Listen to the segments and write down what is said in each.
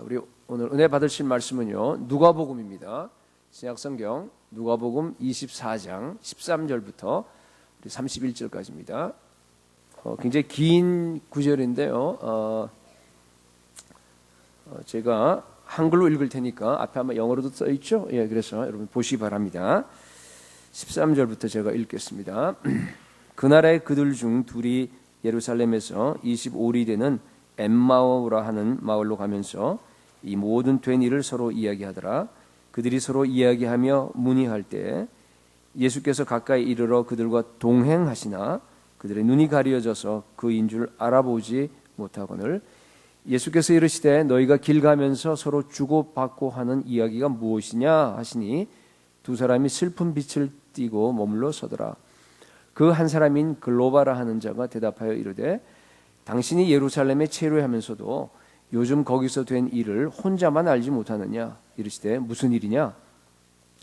우리 오늘 은혜 받으실 말씀은요, 누가복음입니다. 신약성경 누가복음 24장 13절부터 31절까지입니다. 굉장히 긴 구절인데요. 제가 한글로 읽을 테니까 앞에 아마 영어로도 써 있죠. 예, 그래서 여러분 보시기 바랍니다. 13절부터 제가 읽겠습니다. 그날에 그들 중 둘이 예루살렘에서 25리 되는 엠마오라 하는 마을로 가면서 이 모든 된 일을 서로 이야기하더라. 그들이 서로 이야기하며 문의할 때 예수께서 가까이 이르러 그들과 동행하시나 그들의 눈이 가려져서 그인 줄 알아보지 못하거늘 예수께서 이르시되 너희가 길 가면서 서로 주고받고 하는 이야기가 무엇이냐 하시니 두 사람이 슬픈 빛을 띠고 머물러 서더라. 그 한 사람인 글로바라 하는 자가 대답하여 이르되 당신이 예루살렘에 체류하면서도 요즘 거기서 된 일을 혼자만 알지 못하느냐. 이르시되 무슨 일이냐.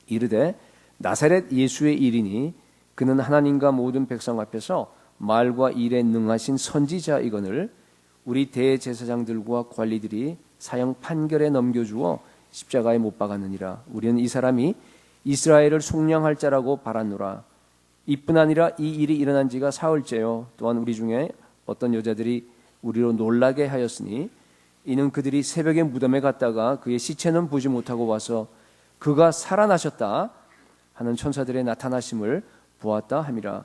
이르되 나사렛 예수의 일이니 그는 하나님과 모든 백성 앞에서 말과 일에 능하신 선지자이거늘 우리 대제사장들과 관리들이 사형 판결에 넘겨주어 십자가에 못 박았느니라. 우리는 이 사람이 이스라엘을 속량할 자라고 바랐노라. 이뿐 아니라 이 일이 일어난 지가 사흘째요. 또한 우리 중에 어떤 여자들이 우리로 놀라게 하였으니 이는 그들이 새벽에 무덤에 갔다가 그의 시체는 보지 못하고 와서 그가 살아나셨다 하는 천사들의 나타나심을 보았다 함이라.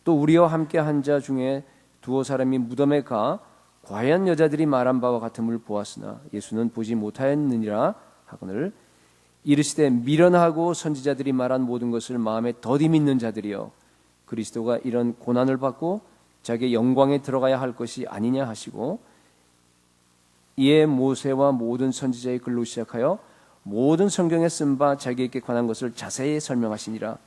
또 우리와 함께 한 자 중에 두어 사람이 무덤에 가 과연 여자들이 말한 바와 같음을 보았으나 예수는 보지 못하였느니라 하거늘 이르시되 미련하고 선지자들이 말한 모든 것을 마음에 더디 믿는 자들이여 그리스도가 이런 고난을 받고 자기의 영광에 들어가야 할 것이 아니냐 하시고 이에 모세와 모든 선지자의 글로 시작하여 모든 성경에 쓴 바 자기에게 관한 것을 자세히 설명하시니라.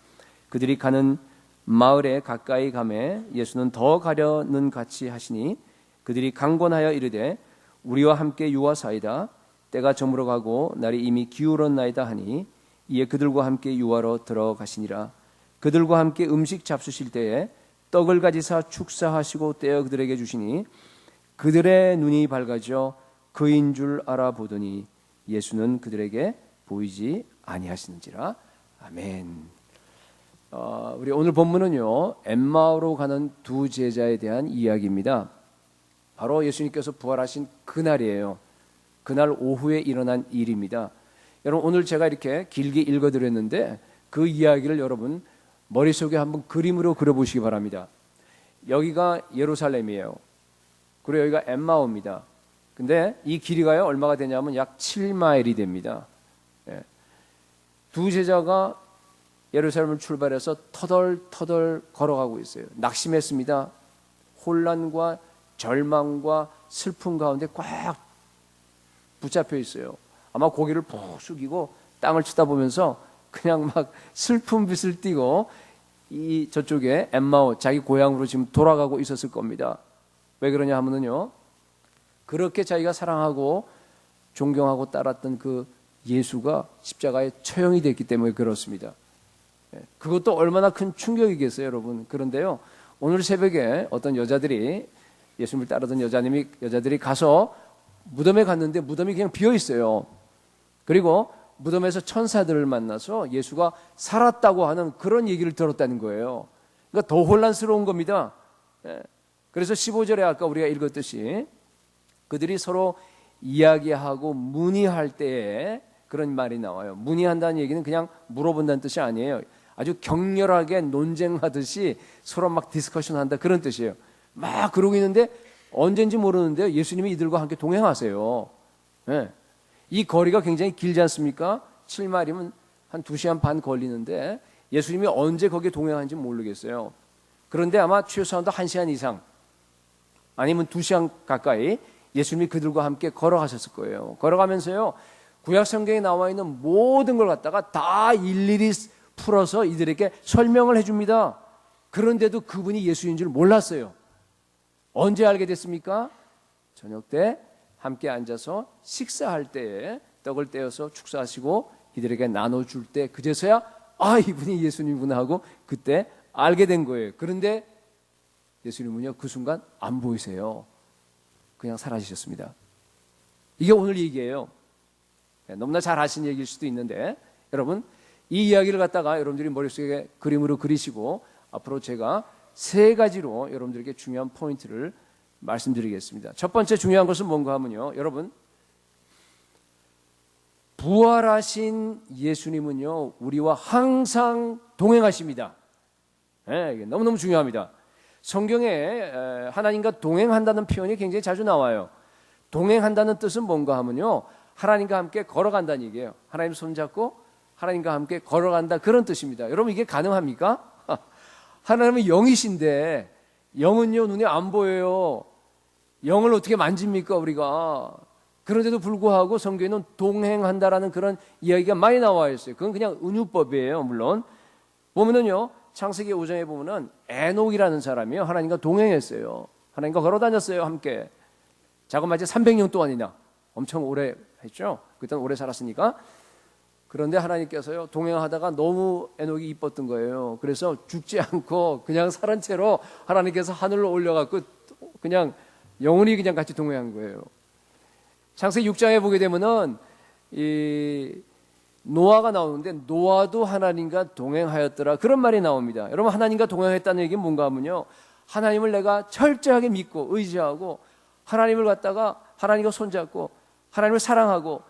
그들이 가는 마을에 가까이 가매 예수는 더 가려는 같이 하시니 그들이 강권하여 이르되 우리와 함께 유하사이다. 때가 저물어 가고 날이 이미 기울었나이다 하니 이에 그들과 함께 유하로 들어가시니라. 그들과 함께 음식 잡수실 때에 떡을 가지사 축사하시고 떼어 그들에게 주시니 그들의 눈이 밝아져 그인 줄 알아보더니 예수는 그들에게 보이지 아니하시는지라. 아멘. 우리 오늘 본문은요, 엠마오로 가는 두 제자에 대한 이야기입니다. 바로 예수님께서 부활하신 그날이에요. 그날 오후에 일어난 일입니다. 여러분 오늘 제가 이렇게 길게 읽어드렸는데 그 이야기를 여러분 머릿속에 한번 그림으로 그려보시기 바랍니다. 여기가 예루살렘이에요. 그리고 여기가 엠마오입니다. 근데 이 길이가요 얼마가 되냐면 약 7마일이 됩니다. 두 제자가 예루살렘을 출발해서 터덜터덜 걸어가고 있어요. 낙심했습니다. 혼란과 절망과 슬픔 가운데 꽉 붙잡혀 있어요. 아마 고개를 푹 숙이고 땅을 쳐다보면서 그냥 막 슬픈 빛을 띠고 이 저쪽에 엠마오 자기 고향으로 지금 돌아가고 있었을 겁니다. 왜 그러냐 하면은요, 그렇게 자기가 사랑하고 존경하고 따랐던 그 예수가 십자가에 처형이 됐기 때문에 그렇습니다. 그것도 얼마나 큰 충격이겠어요, 여러분. 그런데요, 오늘 새벽에 어떤 여자들이 예수님을 따르던 여자들이 가서 무덤에 갔는데 무덤이 그냥 비어 있어요. 그리고 무덤에서 천사들을 만나서 예수가 살았다고 하는 그런 얘기를 들었다는 거예요. 그러니까 더 혼란스러운 겁니다. 그래서 15절에 아까 우리가 읽었듯이 그들이 서로 이야기하고 문의할 때에 그런 말이 나와요. 문의한다는 얘기는 그냥 물어본다는 뜻이 아니에요. 아주 격렬하게 논쟁하듯이 서로 막 디스커션한다 그런 뜻이에요. 막 그러고 있는데 언젠지 모르는데요, 예수님이 이들과 함께 동행하세요. 이 거리가 굉장히 길지 않습니까? 7마일이면 한 2시간 반 걸리는데 예수님이 언제 거기에 동행하는지 모르겠어요. 그런데 아마 최소한도 1시간 이상 아니면 2시간 가까이 예수님이 그들과 함께 걸어가셨을 거예요. 걸어가면서요, 구약 성경에 나와 있는 모든 걸 갖다가 다 일일이 풀어서 이들에게 설명을 해줍니다. 그런데도 그분이 예수인 줄 몰랐어요. 언제 알게 됐습니까? 저녁 때 함께 앉아서 식사할 때에 떡을 떼어서 축사하시고 이들에게 나눠줄 때 그제서야 이분이 예수님이구나 하고 그때 알게 된 거예요. 그런데 예수님은요, 그 순간 안 보이세요. 그냥 사라지셨습니다. 이게 오늘 얘기예요. 너무나 잘 아시는 얘기일 수도 있는데 여러분 이 이야기를 갖다가 여러분들이 머릿속에 그림으로 그리시고 앞으로 제가 세 가지로 여러분들에게 중요한 포인트를 말씀드리겠습니다. 첫 번째 중요한 것은 뭔가 하면요. 여러분 부활하신 예수님은요. 우리와 항상 동행하십니다. 이게 너무너무 중요합니다. 성경에 하나님과 동행한다는 표현이 굉장히 자주 나와요. 동행한다는 뜻은 뭔가 하면요. 하나님과 함께 걸어간다는 얘기예요. 하나님 손잡고 하나님과 함께 걸어간다 그런 뜻입니다. 여러분 이게 가능합니까? 하나님은 영이신데 영은요 눈에 안 보여요. 영을 어떻게 만집니까 우리가? 그런데도 불구하고 성경에는 동행한다라는 그런 이야기가 많이 나와 있어요. 그건 그냥 은유법이에요. 물론 보면은요 창세기 5장에 보면은 에녹이라는 사람이요 하나님과 동행했어요. 하나님과 걸어다녔어요 함께. 자그마치 300년 동안이나 엄청 오래 했죠. 그때는 오래 살았으니까. 그런데 하나님께서요 동행하다가 너무 에녹이 이뻤던 거예요. 그래서 죽지 않고 그냥 살은 채로 하나님께서 하늘로 올려갖고 그냥 영원히 그냥 같이 동행한 거예요. 창세기 6장에 보게 되면은 이 노아가 나오는데 노아도 하나님과 동행하였더라 그런 말이 나옵니다. 여러분 하나님과 동행했다는 얘기는 뭔가 하면요 하나님을 내가 철저하게 믿고 의지하고 하나님을 갖다가 하나님과 손잡고 하나님을 사랑하고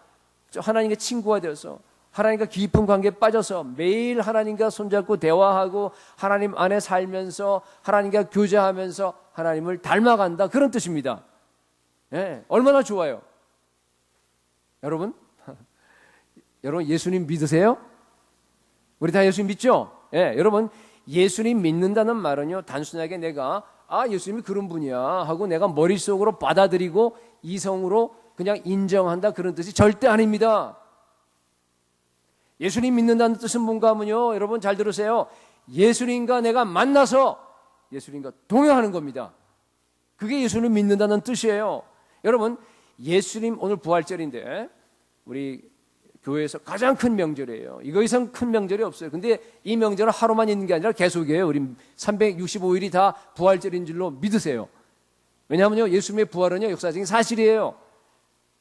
하나님과 친구가 되어서 하나님과 깊은 관계에 빠져서 매일 하나님과 손잡고 대화하고 하나님 안에 살면서 하나님과 교제하면서 하나님을 닮아간다 그런 뜻입니다. 얼마나 좋아요. 여러분 예수님 믿으세요? 우리 다 예수님 믿죠? 여러분 예수님 믿는다는 말은요 단순하게 내가 예수님이 그런 분이야 하고 내가 머릿속으로 받아들이고 이성으로 그냥 인정한다 그런 뜻이 절대 아닙니다. 예수님 믿는다는 뜻은 뭔가 하면요 여러분 잘 들으세요. 예수님과 내가 만나서 예수님과 동행하는 겁니다. 그게 예수님 믿는다는 뜻이에요. 여러분 예수님 오늘 부활절인데 우리 교회에서 가장 큰 명절이에요. 이거 이상 큰 명절이 없어요. 근데 이 명절은 하루만 있는 게 아니라 계속이에요. 우리 365일이 다 부활절인 줄로 믿으세요. 왜냐하면요 예수님의 부활은요 역사적인 사실이에요.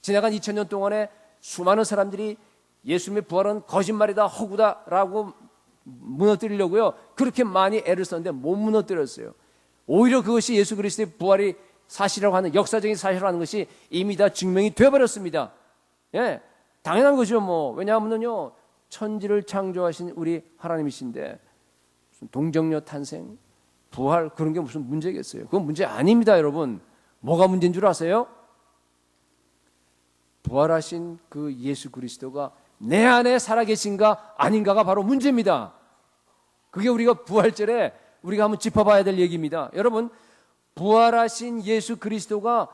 지나간 2000년 동안에 수많은 사람들이 예수님의 부활은 거짓말이다 허구다라고 무너뜨리려고요 그렇게 많이 애를 썼는데 못 무너뜨렸어요. 오히려 그것이 예수 그리스도의 부활이 사실이라고 하는 역사적인 사실이라고 하는 것이 이미 다 증명이 되어버렸습니다. 당연한 거죠 뭐. 왜냐하면요 천지를 창조하신 우리 하나님이신데 무슨 동정녀 탄생 부활 그런 게 무슨 문제겠어요. 그건 문제 아닙니다. 여러분 뭐가 문제인 줄 아세요? 부활하신 그 예수 그리스도가 내 안에 살아계신가 아닌가가 바로 문제입니다. 그게 우리가 부활절에 우리가 한번 짚어봐야 될 얘기입니다. 여러분 부활하신 예수 그리스도가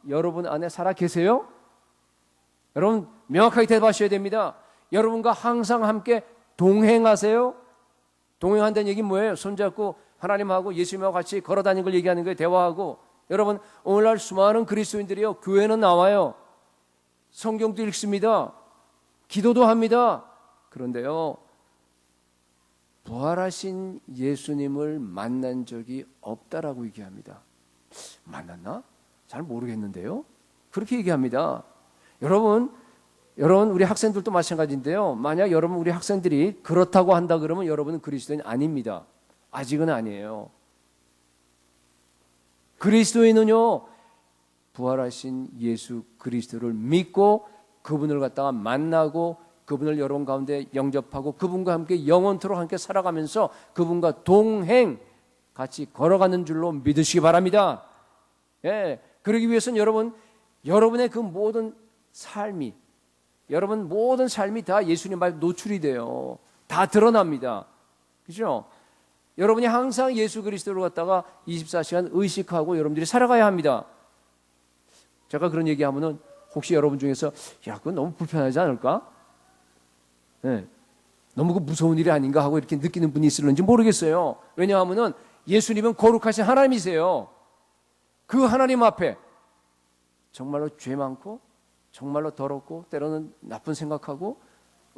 여러분 안에 살아계세요? 여러분 명확하게 대답하셔야 됩니다. 여러분과 항상 함께 동행하세요? 동행한다는 얘기는 뭐예요? 손잡고 하나님하고 예수님하고 같이 걸어다니는 걸 얘기하는 거예요. 대화하고. 여러분 오늘날 수많은 그리스도인들이요 교회는 나와요. 성경도 읽습니다. 기도도 합니다. 그런데요 부활하신 예수님을 만난 적이 없다라고 얘기합니다. 만났나? 잘 모르겠는데요. 그렇게 얘기합니다. 여러분 우리 학생들도 마찬가지인데요. 만약 여러분 우리 학생들이 그렇다고 한다 그러면 여러분은 그리스도인 아닙니다. 아직은 아니에요. 그리스도인은요 부활하신 예수 그리스도를 믿고 그분을 갖다가 만나고 그분을 여러분 가운데 영접하고 그분과 함께 영원토록 함께 살아가면서 그분과 동행 같이 걸어가는 줄로 믿으시기 바랍니다. 그러기 위해서는 여러분의 그 모든 삶이 여러분 모든 삶이 다 예수님 말 노출이 돼요. 다 드러납니다. 그죠? 여러분이 항상 예수 그리스도를 갖다가 24시간 의식하고 여러분들이 살아가야 합니다. 제가 그런 얘기하면은 혹시 여러분 중에서 그건 너무 불편하지 않을까? 너무 그 무서운 일이 아닌가 하고 이렇게 느끼는 분이 있을는지 모르겠어요. 왜냐하면은 예수님은 거룩하신 하나님이세요. 그 하나님 앞에 정말로 죄 많고 정말로 더럽고 때로는 나쁜 생각하고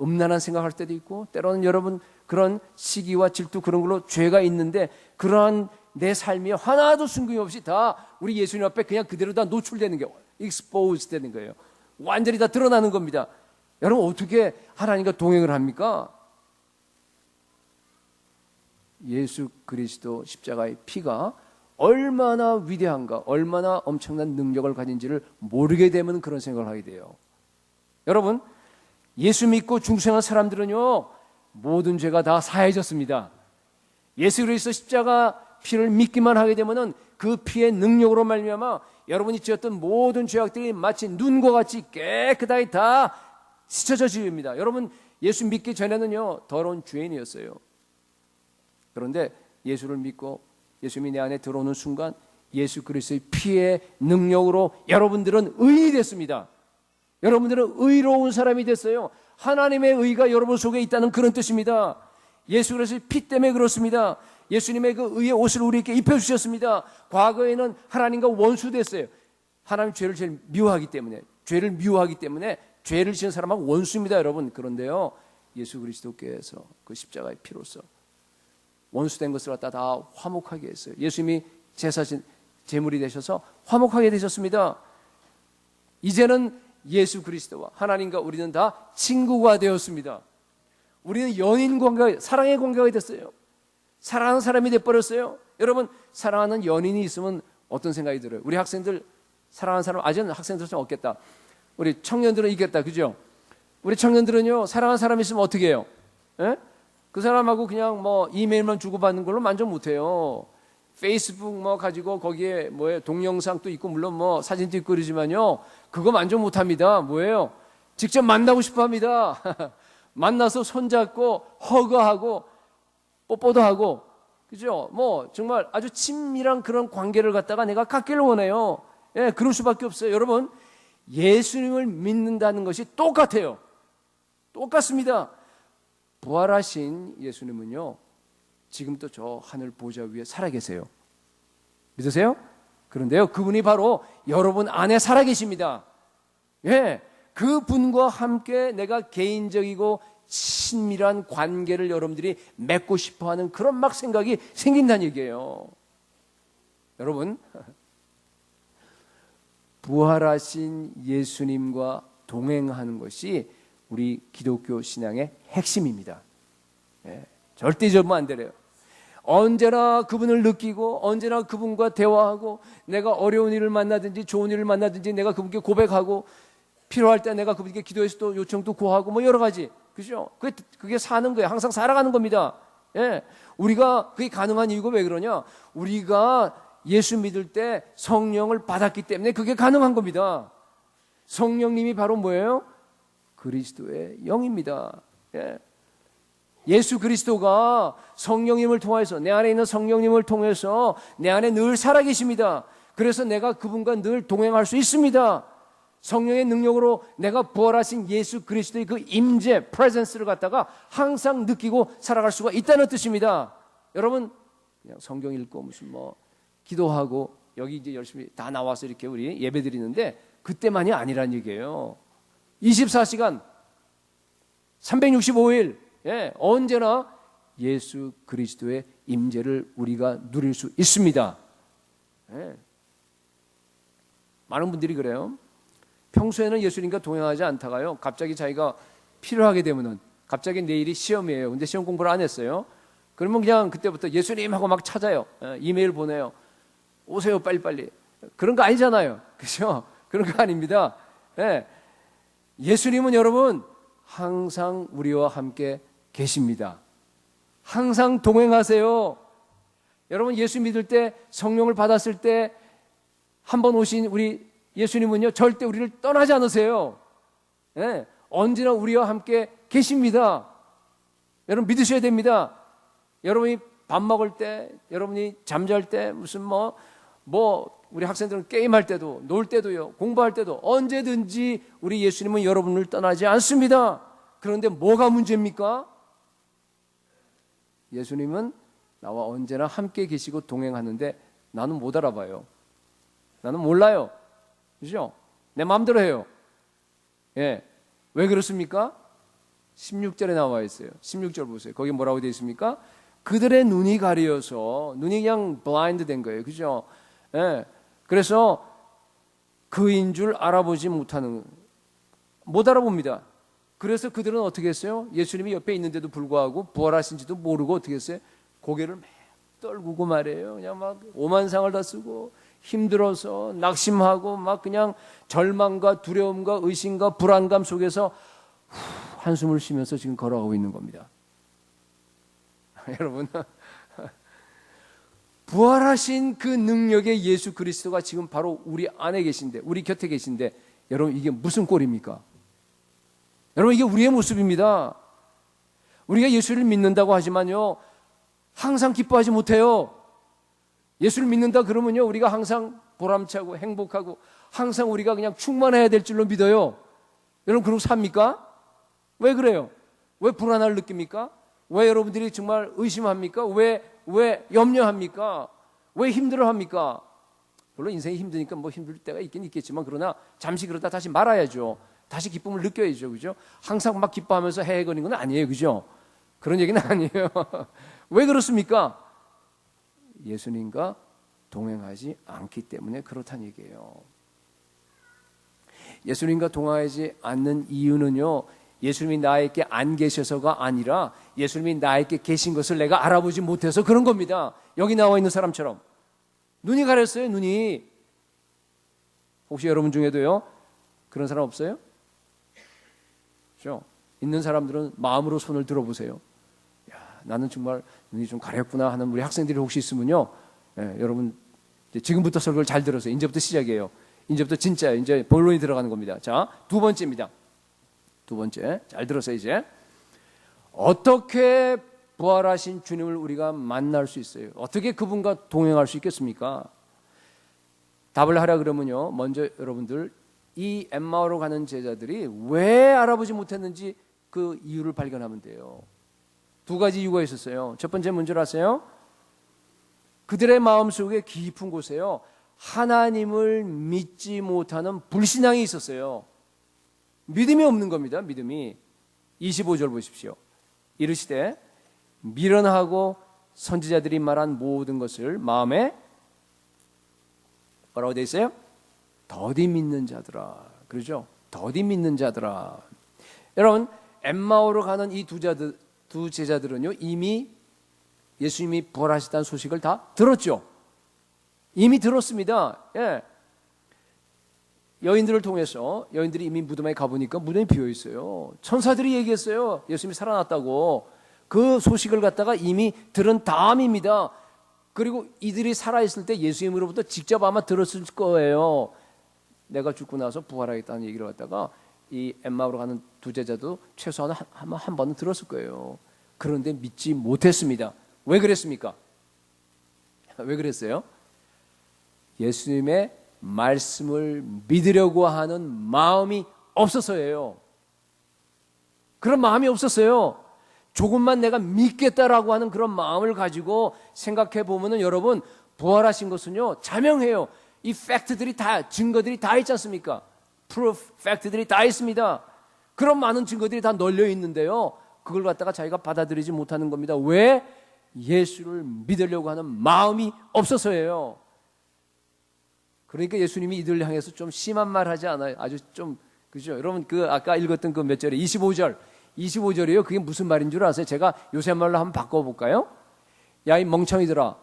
음란한 생각할 때도 있고 때로는 여러분 그런 시기와 질투 그런 걸로 죄가 있는데 그러한 내 삶이 하나도 숨김없이 다 우리 예수님 앞에 그냥 그대로 다 노출되는 게 exposed 되는 거예요. 완전히 다 드러나는 겁니다. 여러분 어떻게 하나님과 동행을 합니까? 예수 그리스도 십자가의 피가 얼마나 위대한가, 얼마나 엄청난 능력을 가진지를 모르게 되면 그런 생각을 하게 돼요. 여러분, 예수 믿고 중생한 사람들은요, 모든 죄가 다 사해졌습니다. 예수 그리스도 십자가 피를 믿기만 하게 되면은 그 피의 능력으로 말미암아 여러분이 지었던 모든 죄악들이 마치 눈과 같이 깨끗하게 다 씻어져 지웁니다. 여러분, 예수 믿기 전에는요, 더러운 죄인이었어요. 그런데 예수를 믿고 예수님이 내 안에 들어오는 순간 예수 그리스도의 피의 능력으로 여러분들은 의인이 됐습니다. 여러분들은 의로운 사람이 됐어요. 하나님의 의가 여러분 속에 있다는 그런 뜻입니다. 예수 그리스도의 피 때문에 그렇습니다. 예수님의 그 의의 옷을 우리에게 입혀주셨습니다. 과거에는 하나님과 원수됐어요. 하나님 죄를 제일 미워하기 때문에, 죄를 미워하기 때문에 죄를 지은 사람하고 원수입니다, 여러분. 그런데요, 예수 그리스도께서 그 십자가의 피로써 원수된 것을 갖다 다 화목하게 했어요. 예수님이 제사신 제물이 되셔서 화목하게 되셨습니다. 이제는 예수 그리스도와 하나님과 우리는 다 친구가 되었습니다. 우리는 연인 관계, 사랑의 관계가 됐어요. 사랑하는 사람이 돼버렸어요. 여러분, 사랑하는 연인이 있으면 어떤 생각이 들어요? 우리 학생들 사랑하는 사람, 아직은 학생들 좀 없겠다. 우리 청년들은 있겠다, 그죠? 우리 청년들은요, 사랑하는 사람이 있으면 어떻게 해요? 에? 그 사람하고 그냥 뭐 이메일만 주고받는 걸로 만족 못해요. 페이스북 뭐 가지고 거기에 뭐예요, 동영상도 있고 물론 뭐 사진도 있고 그러지만요, 그거 만족 못합니다. 뭐예요? 직접 만나고 싶어합니다. 만나서 손잡고 허그하고 뽀뽀도 하고, 그죠? 뭐 정말 아주 친밀한 그런 관계를 갖다가 내가 갖기를 원해요. 예, 그럴 수밖에 없어요. 여러분, 예수님을 믿는다는 것이 똑같아요. 똑같습니다. 부활하신 예수님은요, 지금도 저 하늘 보좌 위에 살아계세요. 믿으세요? 그런데요, 그분이 바로 여러분 안에 살아계십니다. 예, 그분과 함께 내가 개인적이고 친밀한 관계를 여러분들이 맺고 싶어하는 그런 막 생각이 생긴다는 얘기예요. 여러분, 부활하신 예수님과 동행하는 것이 우리 기독교 신앙의 핵심입니다. 예, 절대 잊으면 안 되래요. 언제나 그분을 느끼고 언제나 그분과 대화하고, 내가 어려운 일을 만나든지 좋은 일을 만나든지 내가 그분께 고백하고, 필요할 때 내가 그분께 기도해서 또 요청도 구하고 뭐 여러 가지, 그죠? 그게 사는 거예요. 항상 살아가는 겁니다. 예, 우리가 그게 가능한 이유가 왜 그러냐? 우리가 예수 믿을 때 성령을 받았기 때문에 그게 가능한 겁니다. 성령님이 바로 뭐예요? 그리스도의 영입니다. 예. 예수 그리스도가 성령님을 통해서, 내 안에 있는 성령님을 통해서 내 안에 늘 살아계십니다. 그래서 내가 그분과 늘 동행할 수 있습니다. 성령의 능력으로 내가 부활하신 예수 그리스도의 그 임재, 프레젠스를 갖다가 항상 느끼고 살아갈 수가 있다는 뜻입니다. 여러분, 그냥 성경 읽고 무슨 뭐 기도하고 여기 이제 열심히 다 나와서 이렇게 우리 예배 드리는데 그때만이 아니란 얘기예요. 24시간 365일 예, 언제나 예수 그리스도의 임재를 우리가 누릴 수 있습니다. 예. 많은 분들이 그래요. 평소에는 예수님과 동행하지 않다가요, 갑자기 자기가 필요하게 되면은, 갑자기 내일이 시험이에요. 근데 시험 공부를 안 했어요. 그러면 그냥 그때부터 예수님 하고 막 찾아요. 예, 이메일 보내요. 오세요, 빨리빨리. 그런 거 아니잖아요. 그죠? 그런 거 아닙니다. 예. 예수님은 여러분 항상 우리와 함께 계십니다. 항상 동행하세요. 여러분, 예수 믿을 때, 성령을 받았을 때 한 번 오신 우리 예수님은요, 절대 우리를 떠나지 않으세요. 예. 언제나 우리와 함께 계십니다. 여러분 믿으셔야 됩니다. 여러분이 밥 먹을 때, 여러분이 잠잘 때, 무슨 우리 학생들은 게임할 때도, 놀 때도요, 공부할 때도 언제든지 우리 예수님은 여러분을 떠나지 않습니다. 그런데 뭐가 문제입니까? 예수님은 나와 언제나 함께 계시고 동행하는데 나는 못 알아봐요. 나는 몰라요. 그죠? 내 마음대로 해요. 예. 왜 그렇습니까? 16절에 나와 있어요. 16절 보세요. 거기 뭐라고 되어 있습니까? 그들의 눈이 가려서, 눈이 그냥 블라인드 된 거예요. 그죠? 예. 그래서 그인 줄 알아보지 못하는, 못 알아봅니다. 그래서 그들은 어떻게 했어요? 예수님이 옆에 있는데도 불구하고 부활하신지도 모르고 어떻게 했어요? 고개를 막 떨구고 말이에요. 그냥 막 오만상을 다 쓰고 힘들어서 낙심하고 막 그냥 절망과 두려움과 의심과 불안감 속에서 한숨을 쉬면서 지금 걸어가고 있는 겁니다. 여러분, 부활하신 그 능력의 예수 그리스도가 지금 바로 우리 안에 계신데, 우리 곁에 계신데, 여러분 이게 무슨 꼴입니까? 여러분 이게 우리의 모습입니다. 우리가 예수를 믿는다고 하지만요, 항상 기뻐하지 못해요. 예수를 믿는다 그러면요, 우리가 항상 보람차고 행복하고 항상 우리가 그냥 충만해야 될 줄로 믿어요. 여러분 그러고 삽니까? 왜 그래요? 왜 불안함을 느낍니까? 왜 여러분들이 정말 의심합니까? 왜 염려합니까? 왜 힘들어합니까? 물론 인생이 힘드니까 뭐 힘들 때가 있긴 있겠지만, 그러나 잠시 그러다 다시 말아야죠. 다시 기쁨을 느껴야죠. 그죠? 항상 막 기뻐하면서 헤헤거리는 건 아니에요. 그죠? 그런 얘기는 아니에요. 왜 그렇습니까? 예수님과 동행하지 않기 때문에 그렇다는 얘기예요. 예수님과 동행하지 않는 이유는요, 예수님이 나에게 안 계셔서가 아니라 예수님이 나에게 계신 것을 내가 알아보지 못해서 그런 겁니다. 여기 나와 있는 사람처럼 눈이 가렸어요. 눈이. 혹시 여러분 중에도요 그런 사람 없어요? 그렇죠? 있는 사람들은 마음으로 손을 들어보세요. 야, 나는 정말 눈이 좀 가렸구나 하는 우리 학생들이 혹시 있으면요, 여러분 지금부터 설교를 잘 들으세요. 이제부터 시작이에요. 이제부터 진짜 이제 본론이 들어가는 겁니다. 자, 두 번째입니다. 두 번째, 잘 들으세요. 이제 어떻게 부활하신 주님을 우리가 만날 수 있어요? 어떻게 그분과 동행할 수 있겠습니까? 답을 하라 그러면요, 먼저 여러분들 이 엠마오로 가는 제자들이 왜 알아보지 못했는지 그 이유를 발견하면 돼요. 두 가지 이유가 있었어요. 첫 번째 문제를 아세요? 그들의 마음속에 깊은 곳에요, 하나님을 믿지 못하는 불신앙이 있었어요. 믿음이 없는 겁니다. 믿음이. 25절 보십시오. 이르시되 미련하고 선지자들이 말한 모든 것을 마음에 뭐라고 되어 있어요? 더디 믿는 자들아. 그러죠? 더디 믿는 자들아. 여러분, 엠마오로 가는 이 두 제자들은요, 이미 예수님이 부활하셨다는 소식을 다 들었죠. 이미 들었습니다. 예. 여인들을 통해서, 여인들이 이미 무덤에 가보니까 무덤이 비어 있어요. 천사들이 얘기했어요. 예수님이 살아났다고. 그 소식을 갖다가 이미 들은 다음입니다. 그리고 이들이 살아있을 때 예수님으로부터 직접 아마 들었을 거예요. 내가 죽고 나서 부활하겠다는 얘기를 갖다가 이 엠마오로 가는 두 제자도 최소한 한 번은 들었을 거예요. 그런데 믿지 못했습니다. 왜 그랬습니까? 왜 그랬어요? 예수님의 말씀을 믿으려고 하는 마음이 없어서예요. 그런 마음이 없었어요. 조금만 내가 믿겠다라고 하는 그런 마음을 가지고 생각해 보면은, 여러분, 부활하신 것은요, 자명해요. 이 팩트들이 다, 증거들이 다 있지 않습니까? 프루프, 팩트들이 다 있습니다. 그런 많은 증거들이 다 널려 있는데요, 그걸 갖다가 자기가 받아들이지 못하는 겁니다. 왜? 예수를 믿으려고 하는 마음이 없어서예요. 그러니까 예수님이 이들 향해서 좀 심한 말 하지 않아요? 아주 좀, 그죠? 여러분, 그 아까 읽었던 그 몇 절에 25절이에요. 그게 무슨 말인 줄 아세요? 제가 요새 말로 한번 바꿔볼까요? 야, 이 멍청이들아,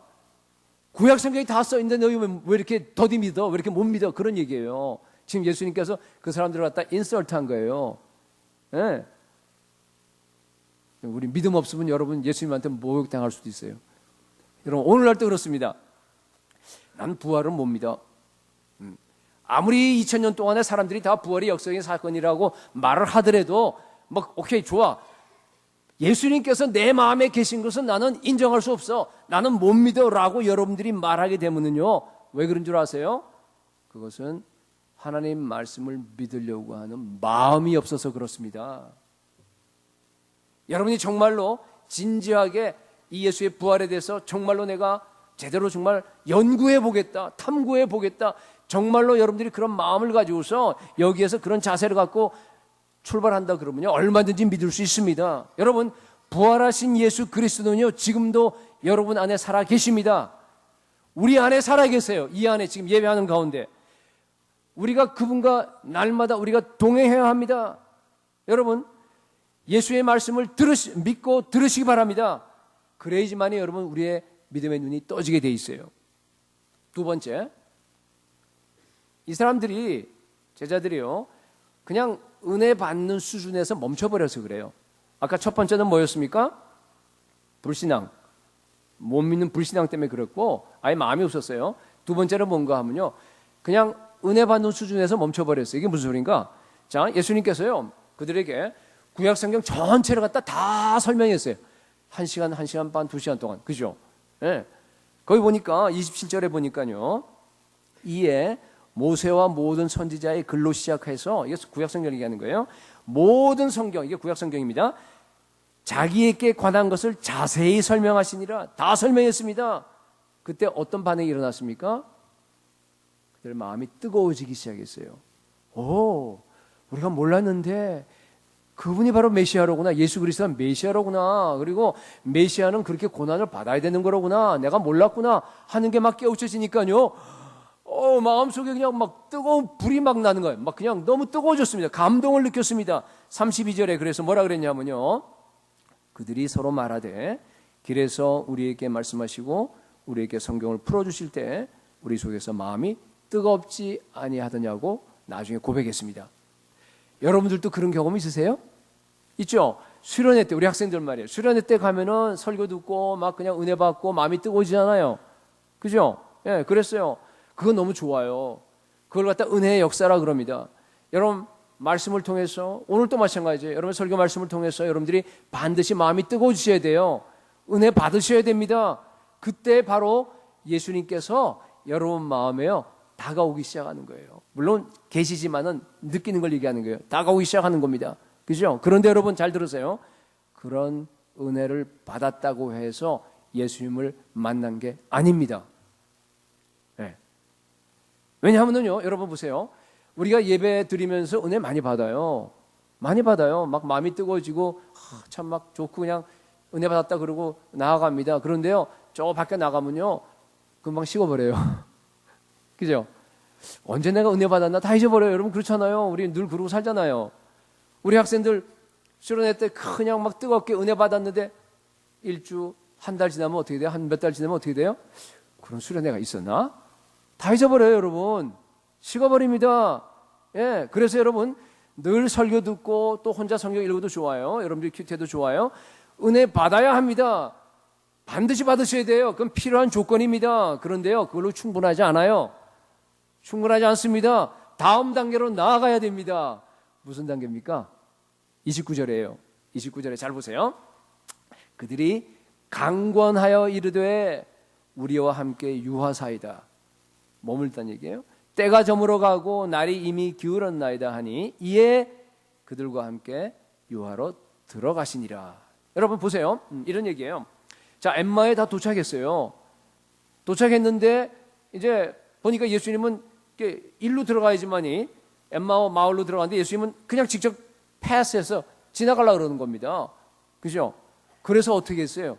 구약 성경이 다 써있는데 너희 왜 이렇게 더디 믿어? 왜 이렇게 못 믿어? 그런 얘기예요. 지금 예수님께서 그 사람들을 갖다 인설트한 거예요. 네. 우리 믿음 없으면 여러분 예수님한테 모욕당할 수도 있어요. 여러분, 오늘날도 그렇습니다. 난 부활을 못 믿어. 아무리 2000년 동안에 사람들이 다 부활이 역사적인 사건이라고 말을 하더라도 뭐 오케이, 좋아. 예수님께서 내 마음에 계신 것은 나는 인정할 수 없어. 나는 못 믿어라고 여러분들이 말하게 되면은요, 왜 그런 줄 아세요? 그것은 하나님 말씀을 믿으려고 하는 마음이 없어서 그렇습니다. 여러분이 정말로 진지하게 이 예수의 부활에 대해서 정말로 내가 제대로 정말 연구해 보겠다, 탐구해 보겠다, 정말로 여러분들이 그런 마음을 가지고서 여기에서 그런 자세를 갖고 출발한다 그러면요, 얼마든지 믿을 수 있습니다. 여러분, 부활하신 예수 그리스도는요, 지금도 여러분 안에 살아 계십니다. 우리 안에 살아 계세요. 이 안에 지금 예배하는 가운데 우리가 그분과 날마다 우리가 동행해야 합니다. 여러분, 예수의 말씀을 믿고 들으시기 바랍니다. 그래야지만이 여러분 우리의 믿음의 눈이 떠지게 돼 있어요. 두 번째, 이 사람들이, 제자들이요, 그냥 은혜 받는 수준에서 멈춰버려서 그래요. 아까 첫 번째는 뭐였습니까? 불신앙. 못 믿는 불신앙 때문에 그랬고 아예 마음이 없었어요. 두 번째는 뭔가 하면요, 그냥 은혜 받는 수준에서 멈춰버렸어요. 이게 무슨 소린가? 자, 예수님께서요 그들에게 구약성경 전체를 갖다 다 설명했어요. 1시간, 1시간 반, 2시간 동안. 그죠? 예. 거기 보니까 27절에 보니까요, 이에 모세와 모든 선지자의 글로 시작해서, 이게 구약성경 얘기하는 거예요. 모든 성경, 이게 구약성경입니다. 자기에게 관한 것을 자세히 설명하시니라. 다 설명했습니다. 그때 어떤 반응이 일어났습니까? 그들 마음이 뜨거워지기 시작했어요. 오, 우리가 몰랐는데 그분이 바로 메시아로구나. 예수 그리스도는 메시아로구나. 그리고 메시아는 그렇게 고난을 받아야 되는 거로구나. 내가 몰랐구나 하는 게 막 깨우쳐지니까요, 마음속에 그냥 막 뜨거운 불이 막 나는 거예요. 막 그냥 너무 뜨거워졌습니다. 감동을 느꼈습니다. 32절에 그래서 뭐라 그랬냐면요, 그들이 서로 말하되 길에서 우리에게 말씀하시고 우리에게 성경을 풀어주실 때 우리 속에서 마음이 뜨겁지 아니하더냐고 나중에 고백했습니다. 여러분들도 그런 경험 있으세요? 있죠? 수련회 때, 우리 학생들 말이에요. 수련회 때 가면은 설교 듣고 막 그냥 은혜 받고 마음이 뜨거워지잖아요. 그죠? 예, 그랬어요. 그건 너무 좋아요. 그걸 갖다 은혜의 역사라 그럽니다. 여러분, 말씀을 통해서, 오늘 또 마찬가지예요. 여러분 설교 말씀을 통해서 여러분들이 반드시 마음이 뜨거워지셔야 돼요. 은혜 받으셔야 됩니다. 그때 바로 예수님께서 여러분 마음에요 다가오기 시작하는 거예요. 물론 계시지만은 느끼는 걸 얘기하는 거예요. 다가오기 시작하는 겁니다. 그죠? 그런데 여러분 잘 들으세요. 그런 은혜를 받았다고 해서 예수님을 만난 게 아닙니다. 네. 왜냐하면요, 여러분 보세요. 우리가 예배 드리면서 은혜 많이 받아요. 많이 받아요. 막 마음이 뜨거워지고 참 막 좋고 그냥 은혜 받았다 그러고 나아갑니다. 그런데요, 저 밖에 나가면요 금방 식어버려요. 그죠? 언제 내가 은혜 받았나 다 잊어버려요. 여러분 그렇잖아요. 우리 늘 그러고 살잖아요. 우리 학생들 수련회 때 그냥 막 뜨겁게 은혜 받았는데 일주, 한 달 지나면 어떻게 돼요? 한 몇 달 지나면 어떻게 돼요? 그런 수련회가 있었나? 다 잊어버려요, 여러분. 식어버립니다. 예, 그래서 여러분 늘 설교 듣고 또 혼자 성경 읽어도 좋아요. 여러분들 큐티해도 좋아요. 은혜 받아야 합니다. 반드시 받으셔야 돼요. 그건 필요한 조건입니다. 그런데요, 그걸로 충분하지 않아요. 충분하지 않습니다. 다음 단계로 나아가야 됩니다. 무슨 단계입니까? 29절이에요. 29절에 잘 보세요. 그들이 강권하여 이르되 우리와 함께 유하사이다. 머물단 얘기예요. 때가 저물어 가고 날이 이미 기울었나이다 하니 이에 그들과 함께 유하로 들어가시니라. 여러분 보세요. 이런 얘기예요. 자, 엠마에 다 도착했어요. 도착했는데 이제 보니까 예수님은 일로 들어가야지만이 엠마오 마을로 들어가는데 예수님은 그냥 직접 패스해서 지나가려고 그러는 겁니다. 그죠? 그래서 어떻게 했어요?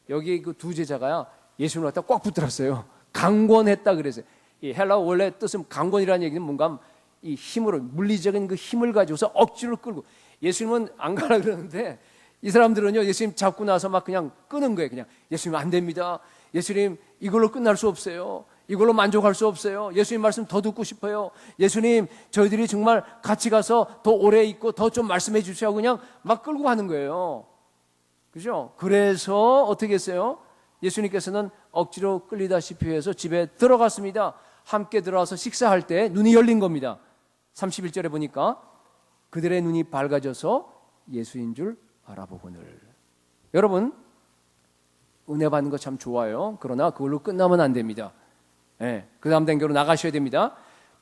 여기 그 두 제자가요, 예수님을 갖다 꽉 붙들었어요. 강권했다 그랬어요. 이 헬라어 원래 뜻은 강권이라는 얘기는 뭔가 이 힘으로, 물리적인 그 힘을 가지고서 억지로 끌고, 예수님은 안 가라 그러는데 이 사람들은요, 예수님 잡고 나서 막 그냥 끄는 거예요. 그냥 예수님 안 됩니다. 예수님 이걸로 끝날 수 없어요. 이걸로 만족할 수 없어요. 예수님 말씀 더 듣고 싶어요. 예수님 저희들이 정말 같이 가서 더 오래 있고 더 좀 말씀해 주시라고 그냥 막 끌고 가는 거예요. 그죠? 그래서 어떻게 했어요? 예수님께서는 억지로 끌리다시피 해서 집에 들어갔습니다. 함께 들어와서 식사할 때 눈이 열린 겁니다. 31절에 보니까 그들의 눈이 밝아져서 예수인 줄 알아보거늘. 여러분, 은혜 받는 거 참 좋아요. 그러나 그걸로 끝나면 안 됩니다. 네, 그 다음 단계로 나가셔야 됩니다.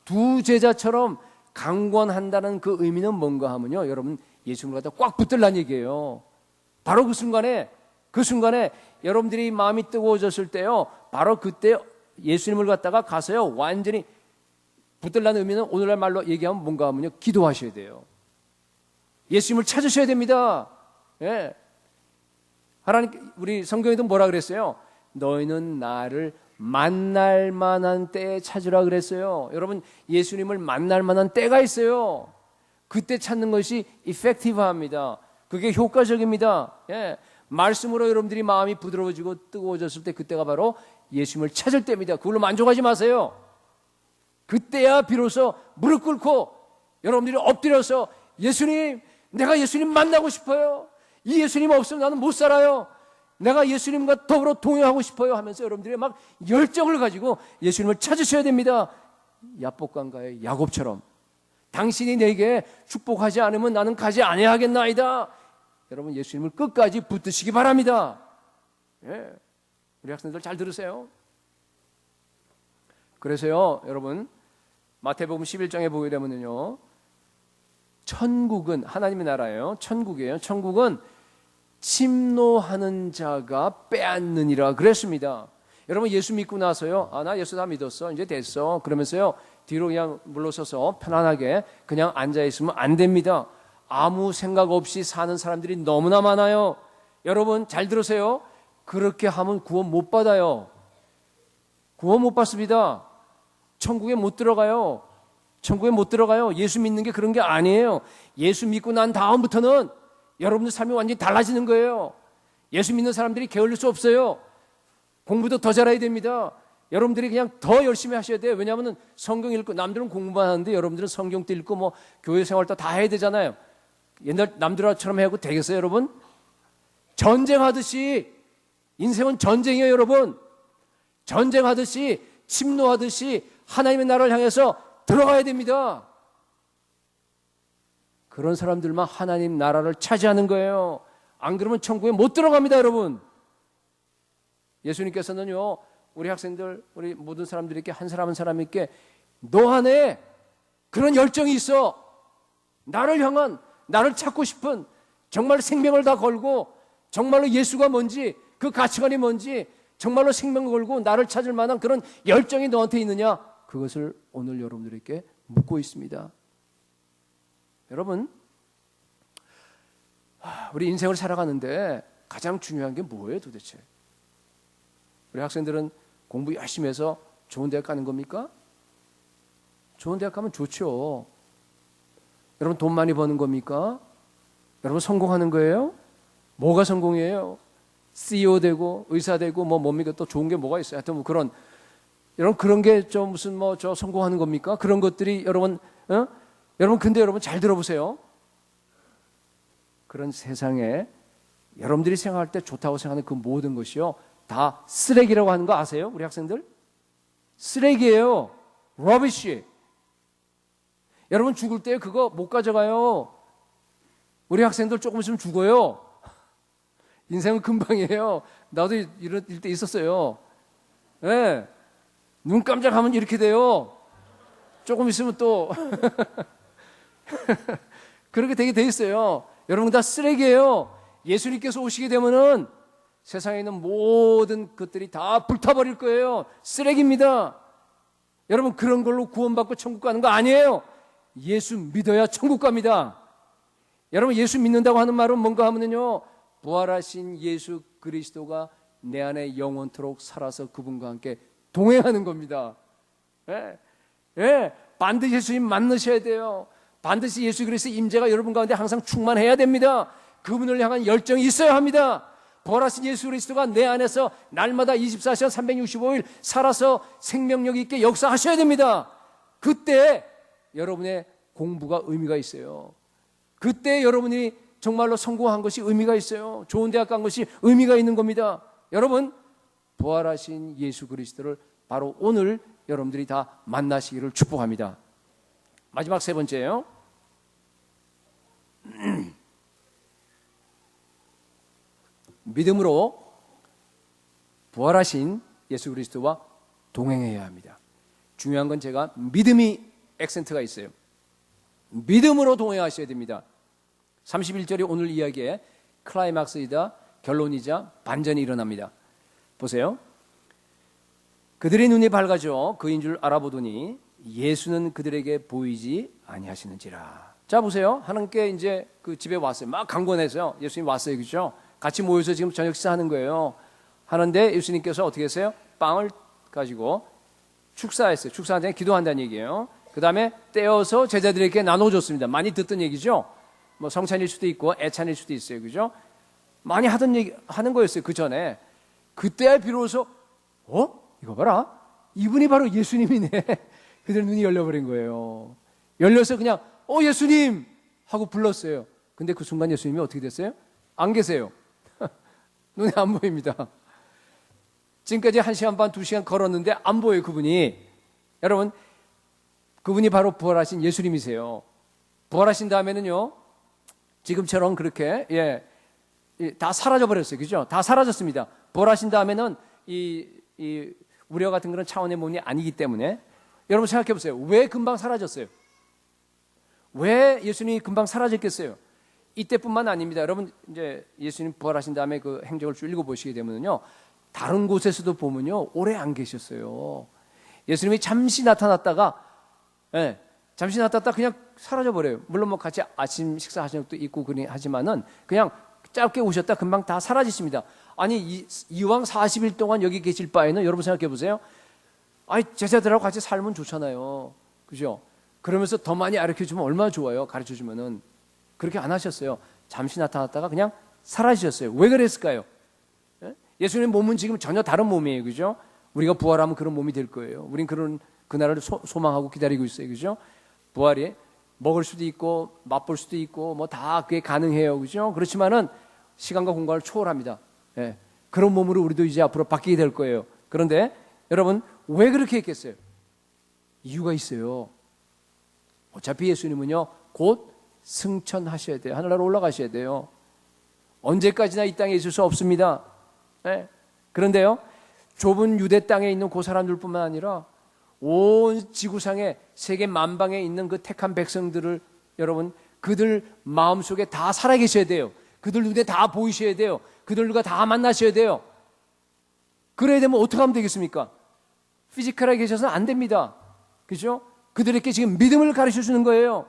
두 제자처럼 강권한다는 그 의미는 뭔가 하면요, 여러분 예수님을 갖다 꽉 붙들란 얘기예요. 바로 그 순간에 여러분들이 마음이 뜨거워졌을 때요, 바로 그때 예수님을 갖다가 가서요 완전히 붙들라는 의미는 오늘날 말로 얘기하면 뭔가 하면요, 기도하셔야 돼요. 예수님을 찾으셔야 됩니다. 예. 하나님, 우리 성경에도 뭐라 그랬어요? 너희는 나를 만날 만한 때에 찾으라 그랬어요. 여러분, 예수님을 만날 만한 때가 있어요. 그때 찾는 것이 이펙티브합니다. 그게 효과적입니다. 예. 말씀으로 여러분들이 마음이 부드러워지고 뜨거워졌을 때 그때가 바로 예수님을 찾을 때입니다. 그걸로 만족하지 마세요. 그때야 비로소 무릎 꿇고 여러분들이 엎드려서 예수님, 내가 예수님 만나고 싶어요. 이 예수님 없으면 나는 못 살아요. 내가 예수님과 더불어 동행하고 싶어요 하면서 여러분들이 막 열정을 가지고 예수님을 찾으셔야 됩니다. 야복강가의 야곱처럼 당신이 내게 축복하지 않으면 나는 가지 아니하겠나이다. 여러분 예수님을 끝까지 붙드시기 바랍니다. 예. 우리 학생들 잘 들으세요. 그래서요 여러분 마태복음 11장에 보게 되면요 천국은 하나님의 나라예요. 천국이에요. 천국은 침노하는 자가 빼앗느니라 그랬습니다. 여러분 예수 믿고 나서요 나 예수 다 믿었어 이제 됐어 그러면서요 뒤로 그냥 물러서서 편안하게 그냥 앉아있으면 안 됩니다. 아무 생각 없이 사는 사람들이 너무나 많아요. 여러분 잘 들으세요. 그렇게 하면 구원 못 받아요. 구원 못 받습니다. 천국에 못 들어가요. 천국에 못 들어가요. 예수 믿는 게 그런 게 아니에요. 예수 믿고 난 다음부터는 여러분들 삶이 완전히 달라지는 거예요. 예수 믿는 사람들이 게을릴 수 없어요. 공부도 더 잘해야 됩니다. 여러분들이 그냥 더 열심히 하셔야 돼요. 왜냐하면 성경 읽고 남들은 공부만 하는데 여러분들은 성경도 읽고 뭐 교회 생활도 다 해야 되잖아요. 옛날 남들처럼 하고 되겠어요 여러분? 전쟁하듯이 인생은 전쟁이에요 여러분. 전쟁하듯이 침노하듯이 하나님의 나라를 향해서 들어가야 됩니다. 그런 사람들만 하나님 나라를 차지하는 거예요. 안 그러면 천국에 못 들어갑니다 여러분. 예수님께서는요 우리 학생들 우리 모든 사람들에게 한 사람 한 사람에게 너 안에 그런 열정이 있어. 나를 향한 나를 찾고 싶은 정말 생명을 다 걸고 정말로 예수가 뭔지 그 가치관이 뭔지 정말로 생명을 걸고 나를 찾을 만한 그런 열정이 너한테 있느냐 그것을 오늘 여러분들에게 묻고 있습니다. 여러분 우리 인생을 살아가는데 가장 중요한 게 뭐예요 도대체? 우리 학생들은 공부 열심히 해서 좋은 대학 가는 겁니까? 좋은 대학 가면 좋죠. 여러분 돈 많이 버는 겁니까? 여러분 성공하는 거예요? 뭐가 성공이에요? CEO 되고 의사 되고 뭐 뭡니까? 또 좋은 게 뭐가 있어요? 하여튼 뭐 그런 여러분 그런 게 저 무슨 뭐 저 성공하는 겁니까? 그런 것들이 여러분 여러분 근데 여러분 잘 들어보세요. 그런 세상에 여러분들이 생각할 때 좋다고 생각하는 그 모든 것이요 다 쓰레기라고 하는 거 아세요? 우리 학생들? 쓰레기예요. 러비쉬. 여러분 죽을 때 그거 못 가져가요. 우리 학생들 조금 있으면 죽어요. 인생은 금방이에요. 나도 이럴 때 있었어요. 네. 눈 깜짝하면 이렇게 돼요. 조금 있으면 또 그렇게 되게 돼 있어요. 여러분 다 쓰레기예요. 예수님께서 오시게 되면은 세상에 있는 모든 것들이 다 불타버릴 거예요. 쓰레기입니다. 여러분 그런 걸로 구원받고 천국 가는 거 아니에요. 예수 믿어야 천국 갑니다. 여러분 예수 믿는다고 하는 말은 뭔가 하면요 부활하신 예수 그리스도가 내 안에 영원토록 살아서 그분과 함께 동행하는 겁니다. 예, 예, 반드시 예수님 만나셔야 돼요. 반드시 예수 그리스도의 임재가 여러분 가운데 항상 충만해야 됩니다. 그분을 향한 열정이 있어야 합니다. 부활하신 예수 그리스도가 내 안에서 날마다 24시간 365일 살아서 생명력 있게 역사하셔야 됩니다. 그때 여러분의 공부가 의미가 있어요. 그때 여러분이 정말로 성공한 것이 의미가 있어요. 좋은 대학 간 것이 의미가 있는 겁니다. 여러분 부활하신 예수 그리스도를 바로 오늘 여러분들이 다 만나시기를 축복합니다. 마지막 세 번째예요. 믿음으로 부활하신 예수 그리스도와 동행해야 합니다. 중요한 건 제가 믿음이 액센트가 있어요. 믿음으로 동행하셔야 됩니다. 31절이 오늘 이야기의 클라이막스이다 결론이자 반전이 일어납니다. 보세요. 그들의 눈이 밝아져 그인 줄 알아보더니 예수는 그들에게 보이지 아니하시는지라. 자 보세요. 하나님께 이제 그 집에 왔어요. 막 강권해서요. 예수님 왔어요. 그렇죠? 같이 모여서 지금 저녁 식사하는 거예요. 하는데 예수님께서 어떻게 했어요? 빵을 가지고 축사했어요. 축사한 다음에 기도한다는 얘기예요. 그 다음에 떼어서 제자들에게 나눠줬습니다. 많이 듣던 얘기죠. 뭐 성찬일 수도 있고 애찬일 수도 있어요. 그죠? 많이 하던 얘기 하는 거였어요. 그 전에. 그때야 비로소 이거 봐라. 이분이 바로 예수님이네. 그들 눈이 열려버린 거예요. 열려서 그냥 예수님 하고 불렀어요. 근데 그 순간 예수님이 어떻게 됐어요? 안 계세요. 눈에 안 보입니다. 지금까지 1시간 반, 2시간 걸었는데 안 보여요, 그분이. 여러분, 그분이 바로 부활하신 예수님이세요. 부활하신 다음에는요, 지금처럼 그렇게, 다 사라져버렸어요. 그죠? 다 사라졌습니다. 부활하신 다음에는 우리와 같은 그런 차원의 몸이 아니기 때문에 여러분 생각해 보세요. 왜 금방 사라졌어요? 왜 예수님이 금방 사라졌겠어요? 이때뿐만 아닙니다. 여러분 이제 예수님 부활하신 다음에 그 행적을 쭉 읽어보시게 되면요, 다른 곳에서도 보면요 오래 안 계셨어요. 예수님이 잠시 나타났다가 그냥 사라져 버려요. 물론 뭐 같이 아침 식사하신 적도 있고 하지만은 그냥 짧게 오셨다 금방 다 사라지십니다. 아니 이왕 40일 동안 여기 계실 바에는 여러분 생각해 보세요. 제자들하고 같이 살면 좋잖아요. 그죠? 그러면서 더 많이 가르쳐주면 얼마나 좋아요. 가르쳐주면은. 그렇게 안 하셨어요. 잠시 나타났다가 그냥 사라지셨어요. 왜 그랬을까요? 예수님의 몸은 지금 전혀 다른 몸이에요. 그죠? 우리가 부활하면 그런 몸이 될 거예요. 우린 그날을 소망하고 기다리고 있어요. 그죠? 부활이 먹을 수도 있고 맛볼 수도 있고 뭐 다 그게 가능해요. 그죠? 그렇지만은 시간과 공간을 초월합니다. 그런 몸으로 우리도 이제 앞으로 바뀌게 될 거예요. 그런데 여러분 왜 그렇게 했겠어요? 이유가 있어요. 어차피 예수님은요 곧 승천하셔야 돼요. 하늘나라로 올라가셔야 돼요. 언제까지나 이 땅에 있을 수 없습니다. 그런데요 좁은 유대 땅에 있는 그 사람들뿐만 아니라 온 지구상에 세계 만방에 있는 그 택한 백성들을 여러분 그들 마음속에 다 살아계셔야 돼요. 그들 눈에 다 보이셔야 돼요. 그들과 다 만나셔야 돼요. 그래야 되면 어떻게 하면 되겠습니까? 피지컬하게 계셔서는 안 됩니다. 그죠? 그들에게 지금 믿음을 가르쳐 주는 거예요.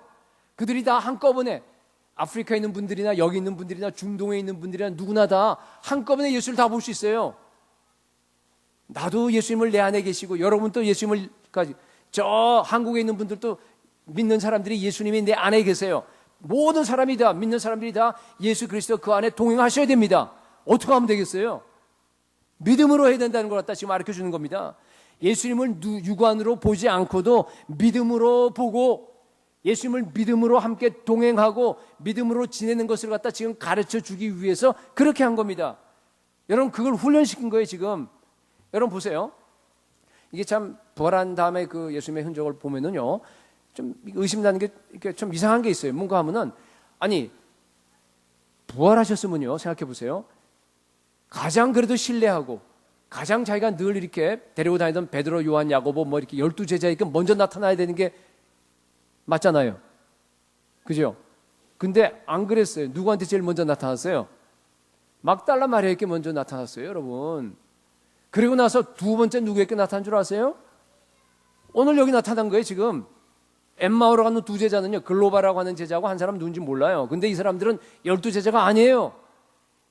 그들이 다 한꺼번에 아프리카에 있는 분들이나 여기 있는 분들이나 중동에 있는 분들이나 누구나 다 한꺼번에 예수를 다 볼 수 있어요. 나도 예수님을 내 안에 계시고 여러분도 예수님을까지 저 한국에 있는 분들도 믿는 사람들이 예수님이 내 안에 계세요. 모든 사람이 다 믿는 사람들이 다 예수 그리스도 그 안에 동행하셔야 됩니다. 어떻게 하면 되겠어요? 믿음으로 해야 된다는 걸 갖다 지금 가르쳐 주는 겁니다. 예수님을 육안으로 보지 않고도 믿음으로 보고 예수님을 믿음으로 함께 동행하고 믿음으로 지내는 것을 갖다 지금 가르쳐 주기 위해서 그렇게 한 겁니다. 여러분 그걸 훈련시킨 거예요 지금. 여러분 보세요. 이게 참 부활한 다음에 그 예수님의 흔적을 보면은요 좀 의심나는 게 좀 이상한 게 있어요. 뭔가 하면은 부활하셨으면요 생각해 보세요. 가장 그래도 신뢰하고 가장 자기가 늘 이렇게 데리고 다니던 베드로, 요한, 야고보 뭐 이렇게 12제자에게 먼저 나타나야 되는 게 맞잖아요. 그죠? 근데 안 그랬어요. 누구한테 제일 먼저 나타났어요? 막달라 마리아에게 먼저 나타났어요, 여러분. 그리고 나서 두 번째 누구에게 나타난 줄 아세요? 오늘 여기 나타난 거예요, 지금. 엠마오로 가는 두 제자는요, 글로바라고 하는 제자고 한 사람 누군지 몰라요. 근데 이 사람들은 12제자가 아니에요.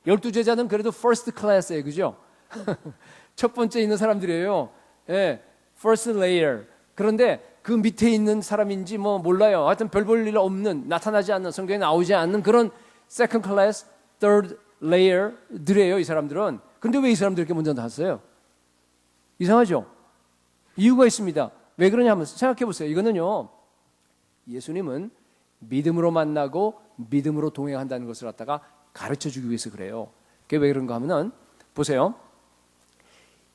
12제자는 그래도 first class예요, 그죠? 첫 번째 있는 사람들이에요. first layer. 그런데 그 밑에 있는 사람인지 뭐 몰라요. 하여튼 별 볼 일 없는, 나타나지 않는, 성경에 나오지 않는 그런 second class, third layer들이에요, 이 사람들은. 근데 왜 이 사람들 이렇게 먼저 나왔어요? 이상하죠? 이유가 있습니다. 왜 그러냐면 생각해 보세요. 이거는요, 예수님은 믿음으로 만나고 믿음으로 동행한다는 것을 갖다가 가르쳐 주기 위해서 그래요. 그게 왜 그런가 하면은, 보세요.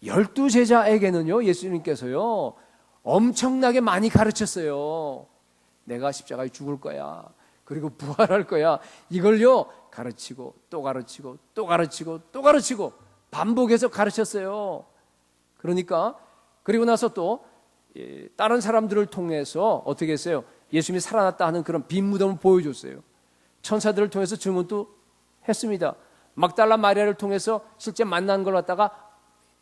12제자에게는요, 예수님께서요, 엄청나게 많이 가르쳤어요. 내가 십자가에 죽을 거야. 그리고 부활할 거야. 이걸요, 가르치고, 또 가르치고, 또 가르치고, 또 가르치고, 반복해서 가르쳤어요. 그러니까, 그리고 나서 또, 다른 사람들을 통해서 어떻게 했어요? 예수님이 살아났다 하는 그런 빈 무덤을 보여줬어요. 천사들을 통해서 증언도 했습니다. 막달라 마리아를 통해서 실제 만난 걸 갖다가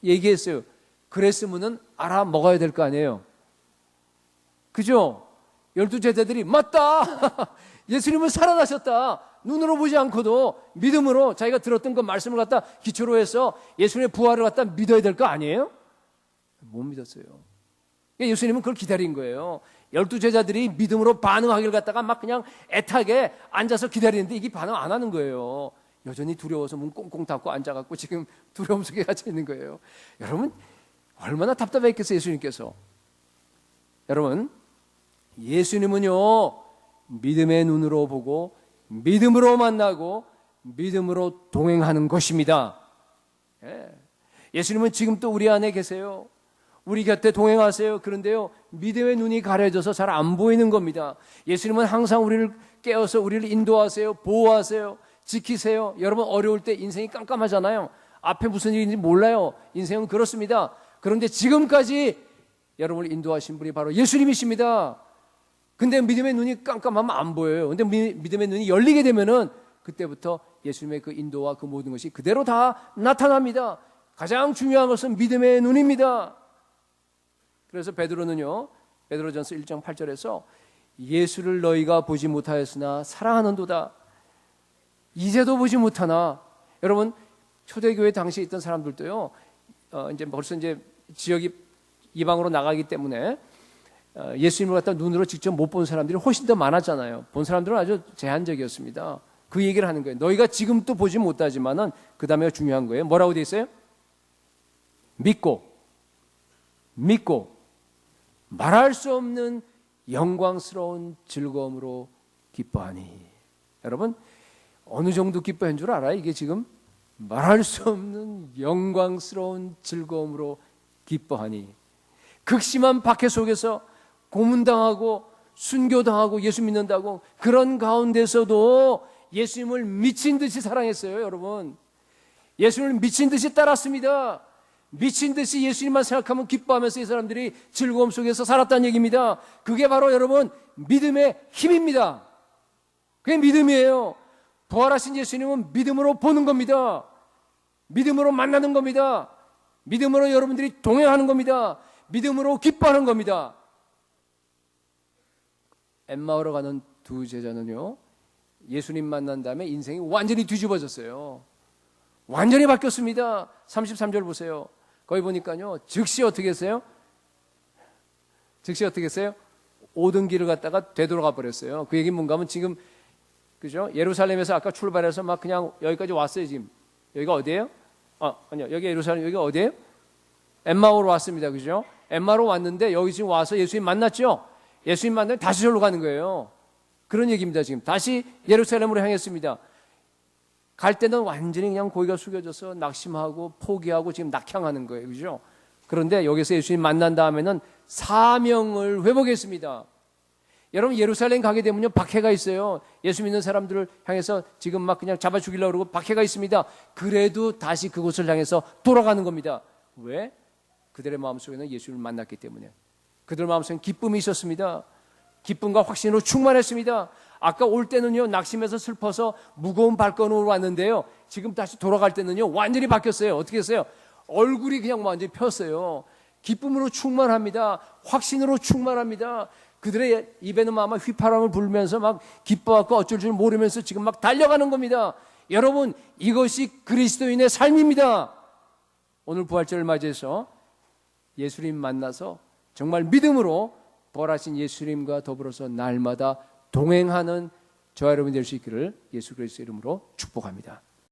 얘기했어요. 그랬으면은 알아 먹어야 될 거 아니에요. 그죠? 12제자들이 맞다. 예수님은 살아나셨다. 눈으로 보지 않고도 믿음으로 자기가 들었던 그 말씀을 갖다 기초로 해서 예수님의 부활을 갖다 믿어야 될 거 아니에요? 못 믿었어요. 예수님은 그걸 기다린 거예요. 12 제자들이 믿음으로 반응하기를 갖다가 막 그냥 애타게 앉아서 기다리는데 이게 반응 안 하는 거예요. 여전히 두려워서 문 꽁꽁 닫고 앉아갖고 지금 두려움 속에 갇혀 있는 거예요. 여러분 얼마나 답답했겠어요, 예수님께서. 여러분, 예수님은요, 믿음의 눈으로 보고 믿음으로 만나고 믿음으로 동행하는 것입니다. 예수님은 지금 또 우리 안에 계세요. 우리 곁에 동행하세요. 그런데요, 믿음의 눈이 가려져서 잘 안 보이는 겁니다. 예수님은 항상 우리를 깨워서 우리를 인도하세요. 보호하세요. 지키세요. 여러분, 어려울 때 인생이 깜깜하잖아요. 앞에 무슨 일인지 몰라요. 인생은 그렇습니다. 그런데 지금까지 여러분을 인도하신 분이 바로 예수님이십니다. 근데 믿음의 눈이 깜깜하면 안 보여요. 근데 믿음의 눈이 열리게 되면은 그때부터 예수님의 그 인도와 그 모든 것이 그대로 다 나타납니다. 가장 중요한 것은 믿음의 눈입니다. 그래서 베드로는요, 베드로전서 1장 8절에서 예수를 너희가 보지 못하였으나 사랑하는도다. 이제도 보지 못하나. 여러분, 초대교회 당시에 있던 사람들도요, 이제 벌써 이제 지역이 이방으로 나가기 때문에 예수님을 갖다 눈으로 직접 못 본 사람들이 훨씬 더 많았잖아요. 본 사람들은 아주 제한적이었습니다. 그 얘기를 하는 거예요. 너희가 지금도 보지 못하지만은 그 다음에 중요한 거예요. 뭐라고 돼 있어요? 믿고 말할 수 없는 영광스러운 즐거움으로 기뻐하니. 여러분, 어느 정도 기뻐한 줄 알아요? 이게 지금 말할 수 없는 영광스러운 즐거움으로 기뻐하니. 극심한 박해 속에서 고문당하고 순교당하고 예수 믿는다고 그런 가운데서도 예수님을 미친 듯이 사랑했어요. 여러분, 예수님을 미친 듯이 따랐습니다. 미친 듯이 예수님만 생각하면 기뻐하면서 이 사람들이 즐거움 속에서 살았다는 얘기입니다. 그게 바로 여러분 믿음의 힘입니다. 그게 믿음이에요. 부활하신 예수님은 믿음으로 보는 겁니다. 믿음으로 만나는 겁니다. 믿음으로 여러분들이 동행하는 겁니다. 믿음으로 기뻐하는 겁니다. 엠마오로 가는 두 제자는요, 예수님 만난 다음에 인생이 완전히 뒤집어졌어요. 완전히 바뀌었습니다. 33절 보세요. 거기 보니까요, 즉시 어떻게 했어요? 오던 길을 갔다가 되돌아가 버렸어요. 그 얘기는 뭔가 하면 지금, 그죠? 예루살렘에서 아까 출발해서 막 그냥 여기까지 왔어요, 지금. 여기가 어디예요? 아니요. 여기 예루살렘, 여기가 어디예요? 엠마오로 왔습니다. 그죠? 엠마오로 왔는데 여기 지금 와서 예수님 만났죠? 예수님 만나면 다시 절로 가는 거예요. 그런 얘기입니다, 지금. 다시 예루살렘으로 향했습니다. 갈 때는 완전히 그냥 고개가 숙여져서 낙심하고 포기하고 지금 낙향하는 거예요. 그죠? 그런데 여기서 예수님 만난 다음에는 사명을 회복했습니다. 여러분, 예루살렘 가게 되면요, 박해가 있어요. 예수 믿는 사람들을 향해서 지금 막 그냥 잡아 죽이려고 그러고 박해가 있습니다. 그래도 다시 그곳을 향해서 돌아가는 겁니다. 왜? 그들의 마음속에는 예수를 만났기 때문에. 그들 마음속에는 기쁨이 있었습니다. 기쁨과 확신으로 충만했습니다. 아까 올 때는요, 낙심해서 슬퍼서 무거운 발걸음으로 왔는데요, 지금 다시 돌아갈 때는요, 완전히 바뀌었어요. 어떻게 했어요? 얼굴이 그냥 완전히 폈어요. 기쁨으로 충만합니다. 확신으로 충만합니다. 그들의 입에는 아마 휘파람을 불면서 막 기뻐하고 어쩔 줄 모르면서 지금 막 달려가는 겁니다. 여러분, 이것이 그리스도인의 삶입니다. 오늘 부활절을 맞이해서 예수님 만나서 정말 믿음으로 부활하신 예수님과 더불어서 날마다 동행하는 저와 여러분이 될 수 있기를 예수 그리스도의 이름으로 축복합니다.